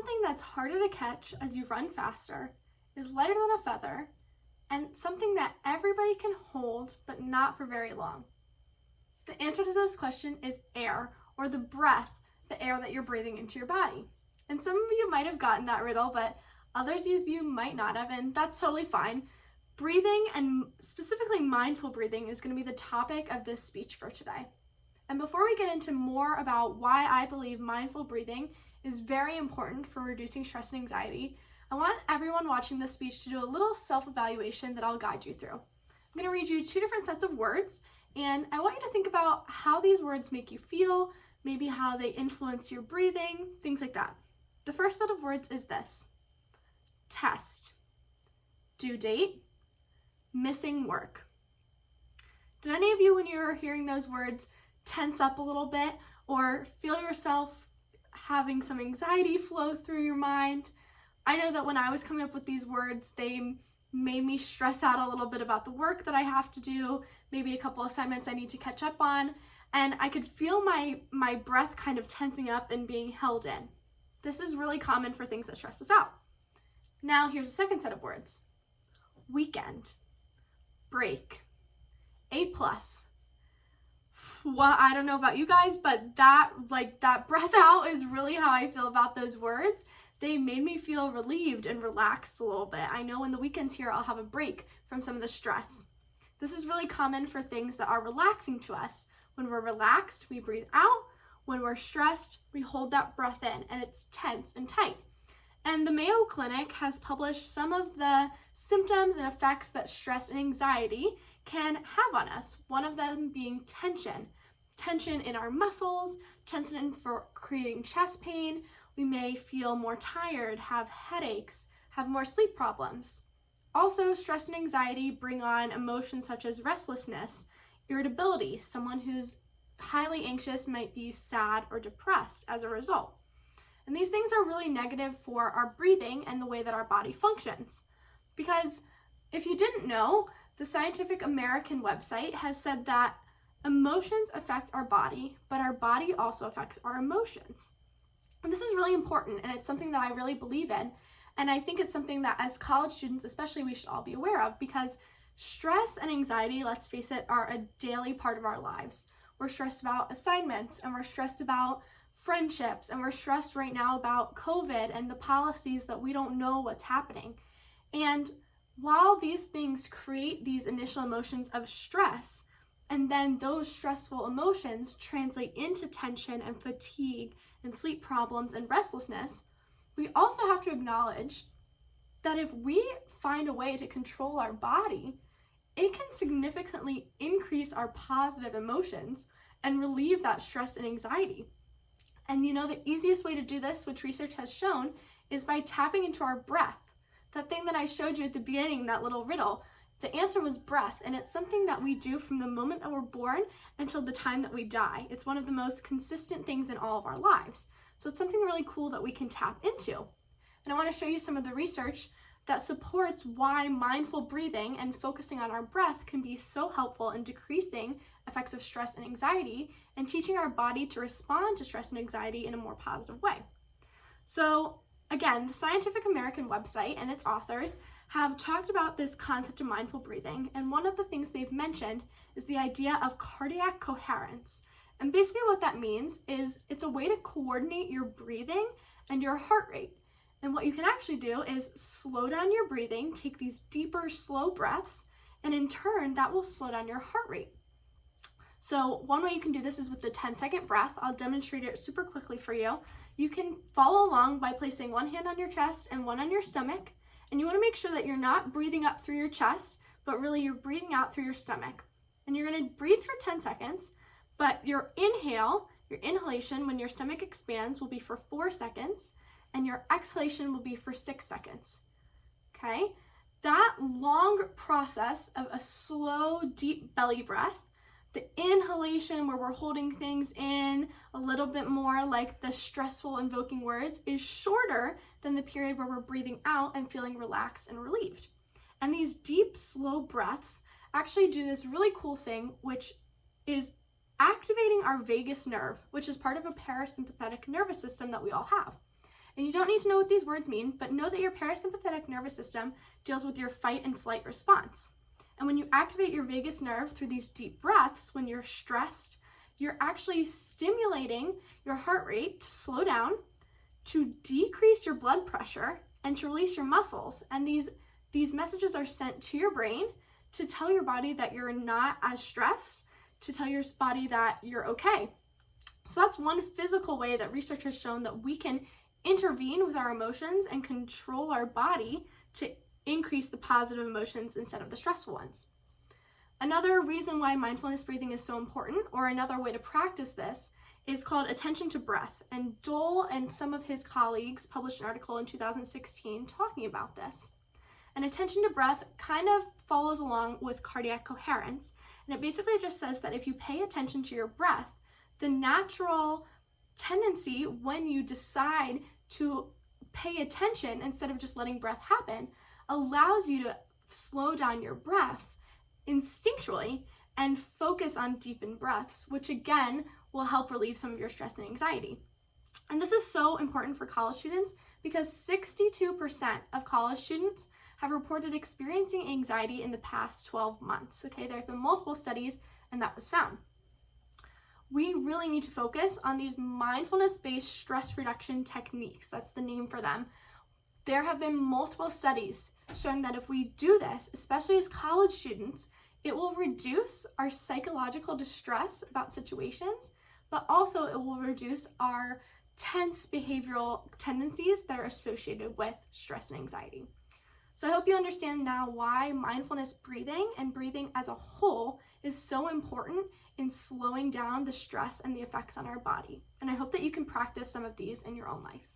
something that's harder to catch as you run faster, is lighter than a feather, and something that everybody can hold but not for very long? The answer to this question is air, or the breath, the air that you're breathing into your body. And some of you might have gotten that riddle, but others of you might not have, and that's totally fine. Breathing, and specifically mindful breathing, is going to be the topic of this speech for today. And before we get into more about why I believe mindful breathing is very important for reducing stress and anxiety, I want everyone watching this speech to do a little self-evaluation that I'll guide you through. I'm going to read you 2 different sets of words, and I want you to think about how these words make you feel, maybe how they influence your breathing, things like that. The first set of words is this: test, due date, missing work. Did any of you, when you were hearing those words, tense up a little bit or feel yourself having some anxiety flow through your mind? I know that when I was coming up with these words, they made me stress out a little bit about the work that I have to do, maybe a couple assignments I need to catch up on, and I could feel my breath kind of tensing up and being held in. This is really common for things that stress us out. Now here's a second set of words: weekend, break, A+. Well, I don't know about you guys, but that breath out is really how I feel about those words. They made me feel relieved and relaxed a little bit. I know when the weekend's here, I'll have a break from some of the stress. This is really common for things that are relaxing to us. When we're relaxed, we breathe out. When we're stressed, we hold that breath in, and it's tense and tight. And the Mayo Clinic has published some of the symptoms and effects that stress and anxiety can have on us. One of them being tension. Tension in our muscles, tension for creating chest pain. We may feel more tired, have headaches, have more sleep problems. Also, stress and anxiety bring on emotions such as restlessness, irritability. Someone who's highly anxious might be sad or depressed as a result. And these things are really negative for our breathing and the way that our body functions. Because if you didn't know, the Scientific American website has said that emotions affect our body, but our body also affects our emotions. And this is really important, and it's something that I really believe in. And I think it's something that as college students especially, we should all be aware of, because stress and anxiety, let's face it, are a daily part of our lives. We're stressed about assignments, and we're stressed about friendships, and we're stressed right now about COVID and the policies that we don't know what's happening. And while these things create these initial emotions of stress, and then those stressful emotions translate into tension and fatigue and sleep problems and restlessness, we also have to acknowledge that if we find a way to control our body, it can significantly increase our positive emotions and relieve that stress and anxiety. And the easiest way to do this, which research has shown, is by tapping into our breath. That thing that I showed you at the beginning, that little riddle, the answer was breath, and it's something that we do from the moment that we're born until the time that we die. It's one of the most consistent things in all of our lives. So it's something really cool that we can tap into. And I want to show you some of the research that supports why mindful breathing and focusing on our breath can be so helpful in decreasing effects of stress and anxiety and teaching our body to respond to stress and anxiety in a more positive way. So again, the Scientific American website and its authors have talked about this concept of mindful breathing, and one of the things they've mentioned is the idea of cardiac coherence. And basically what that means is it's a way to coordinate your breathing and your heart rate. And what you can actually do is slow down your breathing, take these deeper, slow breaths, and in turn, that will slow down your heart rate. So one way you can do this is with the 10-second breath. I'll demonstrate it super quickly for you. You can follow along by placing one hand on your chest and one on your stomach. And you want to make sure that you're not breathing up through your chest, but really you're breathing out through your stomach. And you're going to breathe for 10 seconds, but your inhalation when your stomach expands will be for 4 seconds, and your exhalation will be for 6 seconds. Okay? That long process of a slow, deep belly breath, the inhalation where we're holding things in a little bit more like the stressful invoking words, is shorter than the period where we're breathing out and feeling relaxed and relieved. And these deep, slow breaths actually do this really cool thing, which is activating our vagus nerve, which is part of a parasympathetic nervous system that we all have. And you don't need to know what these words mean, but know that your parasympathetic nervous system deals with your fight and flight response. And when you activate your vagus nerve through these deep breaths, when you're stressed, you're actually stimulating your heart rate to slow down, to decrease your blood pressure, and to release your muscles. And these messages are sent to your brain to tell your body that you're not as stressed, to tell your body that you're okay. So that's one physical way that research has shown that we can intervene with our emotions and control our body to increase the positive emotions instead of the stressful ones. Another reason why mindfulness breathing is so important, or another way to practice this, is called attention to breath. And Dole and some of his colleagues published an article in 2016 talking about this. And attention to breath kind of follows along with cardiac coherence. And it basically just says that if you pay attention to your breath, the natural tendency when you decide to pay attention instead of just letting breath happen allows you to slow down your breath instinctually and focus on deepened breaths, which again will help relieve some of your stress and anxiety. And this is so important for college students because 62% of college students have reported experiencing anxiety in the past 12 months. Okay, there have been multiple studies and that was found. We really need to focus on these mindfulness-based stress reduction techniques. That's the name for them. There have been multiple studies showing that if we do this, especially as college students, it will reduce our psychological distress about situations, but also it will reduce our tense behavioral tendencies that are associated with stress and anxiety. So I hope you understand now why mindfulness breathing and breathing as a whole is so important in slowing down the stress and the effects on our body. And I hope that you can practice some of these in your own life.